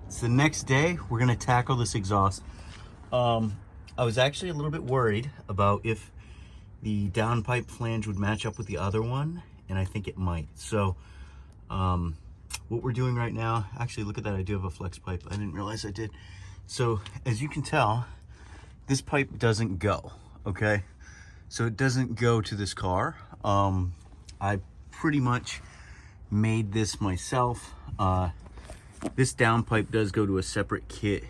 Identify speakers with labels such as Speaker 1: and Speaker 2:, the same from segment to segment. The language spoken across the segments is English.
Speaker 1: It's the next day. We're gonna tackle this exhaust. I was actually a little bit worried about if the downpipe flange would match up with the other one, and I think it might. So what we're doing right now, actually look at that, I do have a flex pipe. I didn't realize I did. So as you can tell, this pipe doesn't go, okay? So it doesn't go to this car. I pretty much made this myself. This downpipe does go to a separate kit,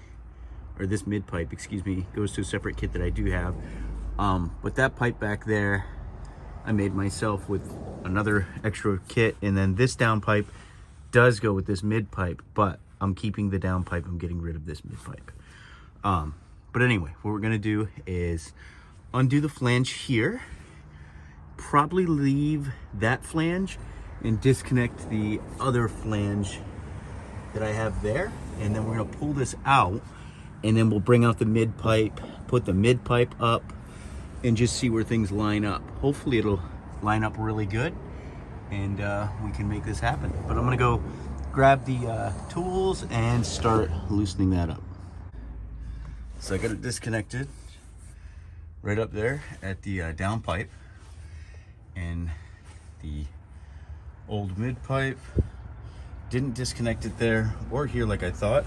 Speaker 1: or this mid pipe, excuse me, goes to a separate kit that I do have. But that pipe back there, I made myself with another extra kit, and then this downpipe does go with this mid pipe, but I'm keeping the downpipe. I'm getting rid of this mid pipe. But anyway, what we're gonna do is undo the flange here, probably leave that flange and disconnect the other flange that I have there, and then we're gonna pull this out, and then we'll bring out the mid pipe, put the mid pipe up, and just see where things line up. Hopefully it'll line up really good, and we can make this happen. But I'm gonna go grab the tools and start loosening that up. So I got it disconnected right up there at the downpipe, and the old mid pipe. Didn't disconnect it there or here like I thought,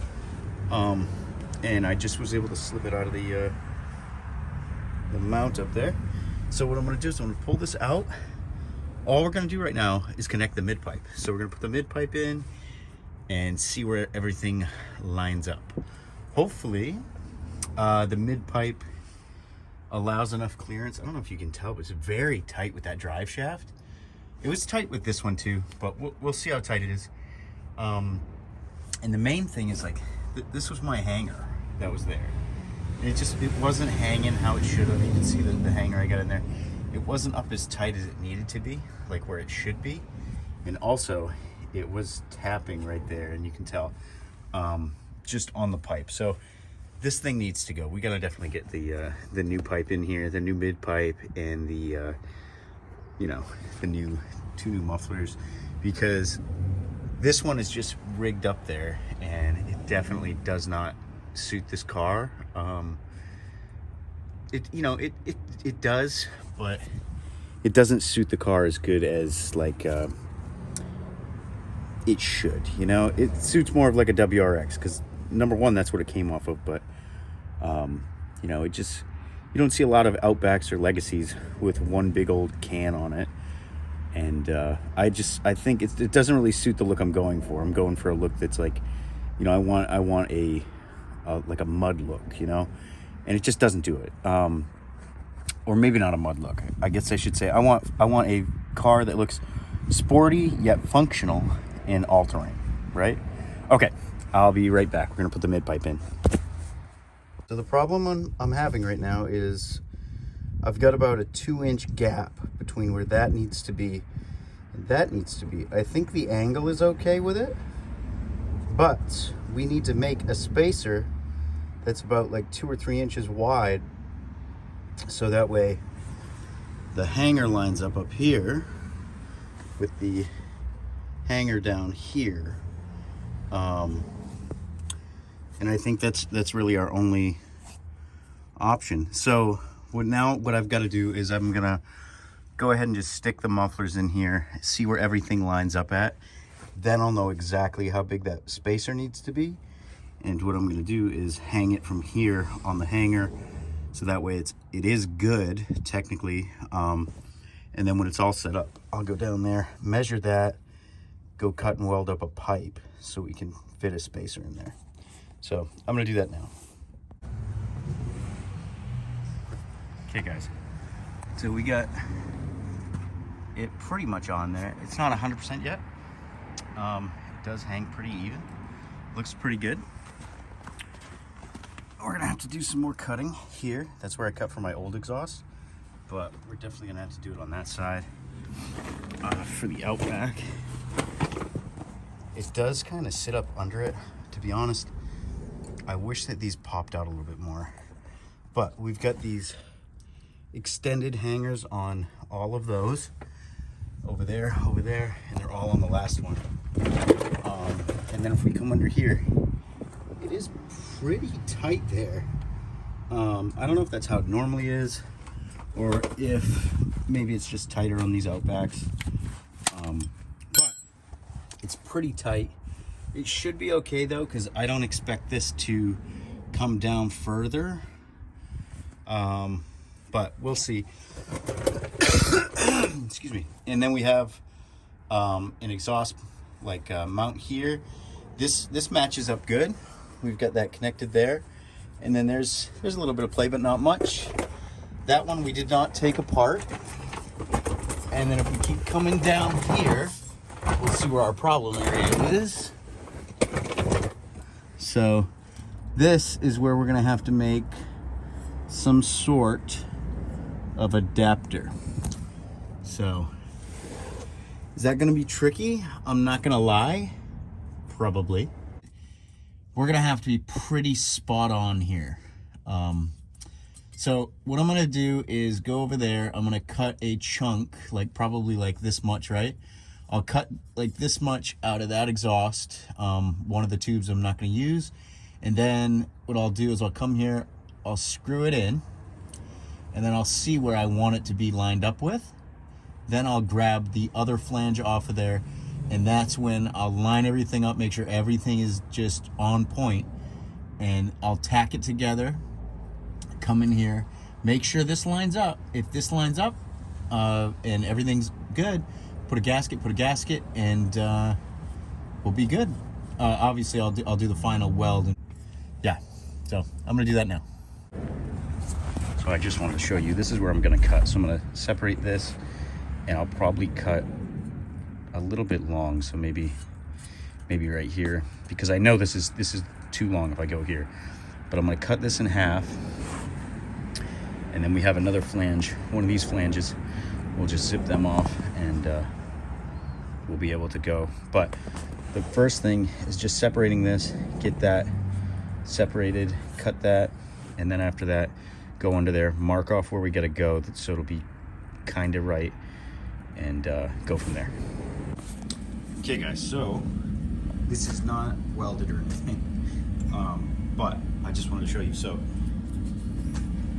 Speaker 1: and I just was able to slip it out of the mount up there. So what I'm going to do is I'm going to pull this out. All we're going to do right now is connect the mid pipe. So we're going to put the mid pipe in and see where everything lines up. Hopefully the mid pipe allows enough clearance. I don't know if you can tell, but it's very tight with that drive shaft. It was tight with this one too, but we'll see how tight it is. And the main thing is, like, this was my hanger that was there. And it wasn't hanging how it should have. You can see the hanger I got in there. It wasn't up as tight as it needed to be, like where it should be. And also, it was tapping right there, and you can tell, just on the pipe. So this thing needs to go. We gotta definitely get the new pipe in here, the new mid pipe, and the the two new mufflers, because this one is just rigged up there and it definitely does not suit this car. It does, but it doesn't suit the car as good as like it should. It suits more of like a WRX, because number one, that's what it came off of, but it just, you don't see a lot of Outbacks or Legacies with one big old can on it. And I think it doesn't really suit the look I'm going for. I'm going for a look that's like, I want a like a mud look, and it just doesn't do it. Or maybe not a mud look. I guess I should say I want a car that looks sporty yet functional in all terrain, right? Okay, I'll be right back. We're gonna put the mid pipe in. So the problem I'm having right now is I've got about a 2-inch gap between where that needs to be and that needs to be. I think the angle is okay with it, but we need to make a spacer that's about like 2 or 3 inches wide, so that way the hanger lines up here with the hanger down here. And I think that's really our only option. So what I've got to do is I'm gonna go ahead and just stick the mufflers in here, see where everything lines up at. Then I'll know exactly how big that spacer needs to be. And what I'm gonna do is hang it from here on the hanger, so that way it is good technically. And then when it's all set up, I'll go down there, measure that, go cut and weld up a pipe so we can fit a spacer in there. So I'm gonna do that now. Okay guys, so we got it pretty much on there. It's not 100% yet. It does hang pretty even. Looks pretty good. We're gonna have to do some more cutting here. That's where I cut for my old exhaust, but we're definitely gonna have to do it on that side. For the Outback, it does kind of sit up under it. To be honest, I wish that these popped out a little bit more, but we've got these extended hangers on all of those, over there, and they're all on the last one. And then if we come under here, it is pretty tight there. I don't know if that's how it normally is, or if maybe it's just tighter on these Outbacks. But it's pretty tight. It should be okay though, because I don't expect this to come down further. But we'll see. Excuse me. And then we have an exhaust mount here. This matches up good. We've got that connected there, and then there's a little bit of play, but not much. That one we did not take apart. And then if we keep coming down here, we'll see where our problem area is. So this is where we're gonna have to make some sort of adapter. So is that gonna be tricky? I'm not gonna lie, probably. We're gonna have to be pretty spot on here. So what I'm gonna do is go over there. I'm gonna cut a chunk, probably this much, right? I'll cut like this much out of that exhaust, one of the tubes I'm not gonna use. And then what I'll do is I'll come here, I'll screw it in, and then I'll see where I want it to be lined up with. Then I'll grab the other flange off of there, and that's when I'll line everything up, make sure everything is just on point, and I'll tack it together, come in here, make sure this lines up. If this lines up and everything's good, put a gasket, and we'll be good. Obviously, I'll do the final weld. And yeah, so I'm gonna do that now. So I just wanted to show you, this is where I'm gonna cut. So I'm gonna separate this, and I'll probably cut a little bit long, so maybe right here, because I know this is too long if I go here. But I'm gonna cut this in half, and then we have another flange, one of these flanges. We'll just zip them off, and we'll be able to go. But the first thing is just separating this, get that separated, cut that, and then after that, go under there, mark off where we gotta go, so it'll be kind of right, and go from there. Okay guys, so this is not welded or anything, but I just wanted to show you. So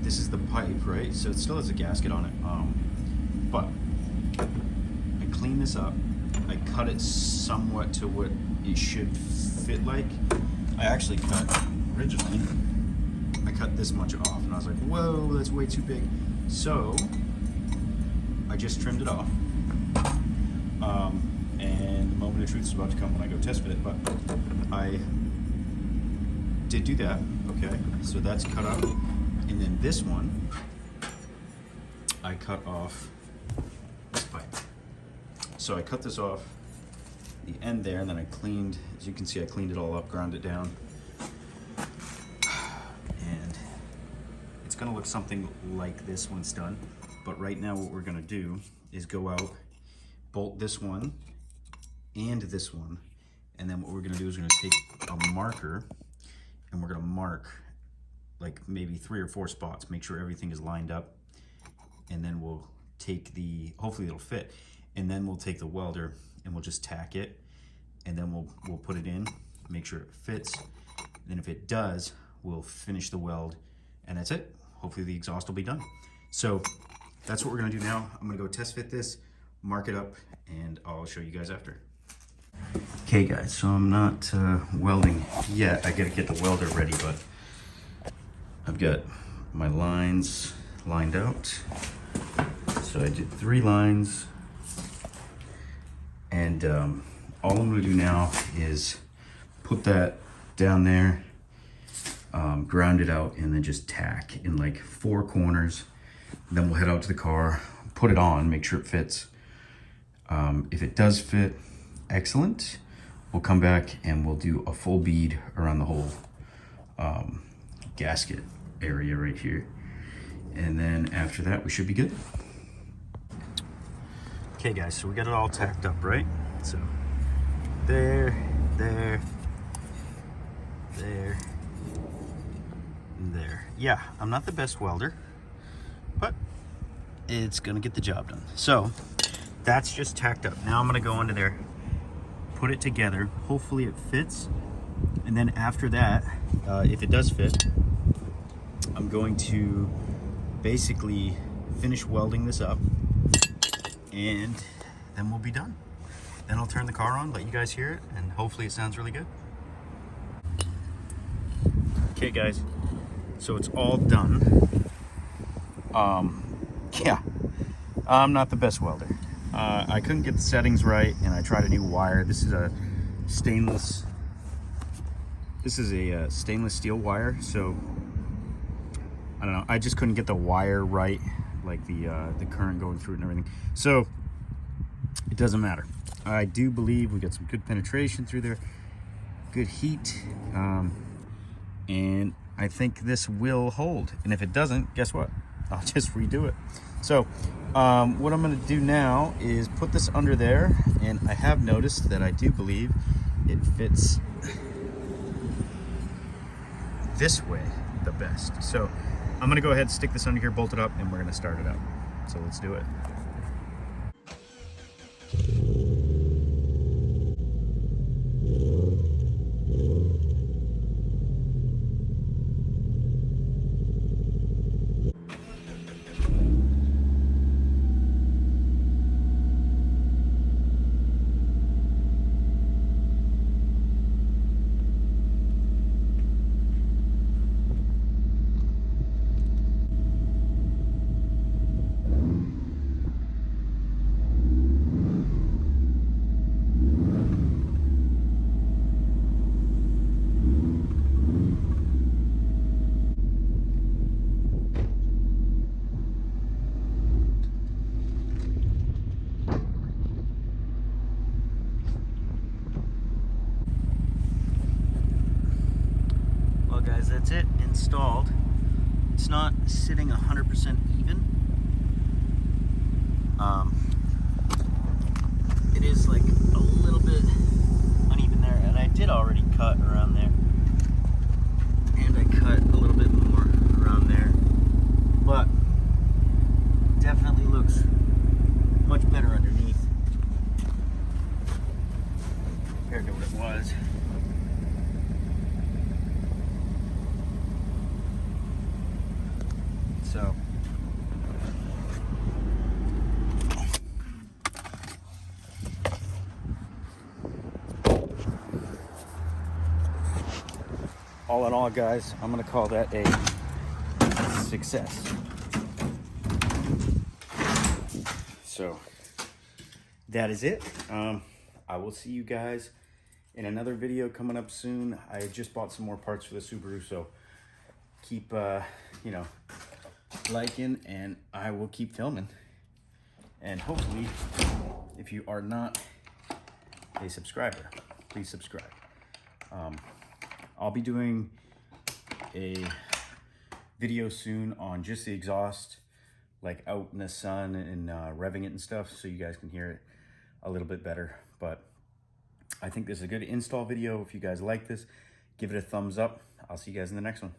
Speaker 1: this is the pipe, right? So it still has a gasket on it, but I clean this up, I cut it somewhat to what it should fit like. I actually cut, originally, I cut this much off, and I was like, whoa, that's way too big. So I just trimmed it off. And the moment of truth is about to come when I go test fit it, but I did do that. Okay, so that's cut out. And then this one, I cut off this pipe. So I cut this off the end there, and then I cleaned, as you can see, I cleaned it all up, ground it down. And it's gonna look something like this when it's done. But right now what we're gonna do is go out, bolt this one and this one, and then what we're gonna do is we're gonna take a marker, and we're gonna mark like maybe 3 or 4 spots, make sure everything is lined up, and then we'll take the, hopefully it'll fit, and then we'll take the welder and we'll just tack it, and then we'll put it in, make sure it fits, and then if it does, we'll finish the weld, and that's it. Hopefully the exhaust will be done. So that's what we're gonna do now. I'm gonna go test fit this, mark it up, and I'll show you guys after. Okay guys, so I'm not welding yet. I gotta get the welder ready, but I've got my lines lined out. So I did 3 lines, and all I'm gonna do now is put that down there, ground it out, and then just tack in like 4 corners. Then we'll head out to the car, put it on, make sure it fits. If it does fit, excellent. We'll come back and we'll do a full bead around the whole gasket area right here. And then after that, we should be good. Okay guys, so we got it all tacked up, right? So there, there, there, and there. Yeah, I'm not the best welder, but it's gonna get the job done. So that's just tacked up. Now I'm gonna go into there, put it together. Hopefully it fits. And then after that, if it does fit, I'm going to basically finish welding this up, and then we'll be done. Then I'll turn the car on, let you guys hear it, and hopefully it sounds really good. Okay guys, so it's all done. Yeah, I'm not the best welder. I couldn't get the settings right, and I tried a new wire. This is a stainless steel wire, so I don't know, I just couldn't get the wire right, like the current going through it and everything. So it doesn't matter. I do believe we got some good penetration through there, good heat, and I think this will hold. And if it doesn't, guess what? I'll just redo it. So what I'm going to do now is put this under there, and I have noticed that I do believe it fits this way the best. So I'm going to go ahead and stick this under here, bolt it up, and we're going to start it up. So let's do it. Well guys, that's it, installed. It's not sitting 100% even. It is like a little bit uneven there, and I did already cut around there, and I cut a little bit more around there, but definitely looks much better underneath compared to what it was. So all in all, guys, I'm gonna call that a success. So that is it. I will see you guys in another video coming up soon. I just bought some more parts for the Subaru, so keep you know, liking, and I will keep filming. And hopefully, if you are not a subscriber, please subscribe. I'll be doing a video soon on just the exhaust, like out in the sun and revving it and stuff, so you guys can hear it a little bit better. But I think this is a good install video. If you guys like this, give it a thumbs up. I'll see you guys in the next one.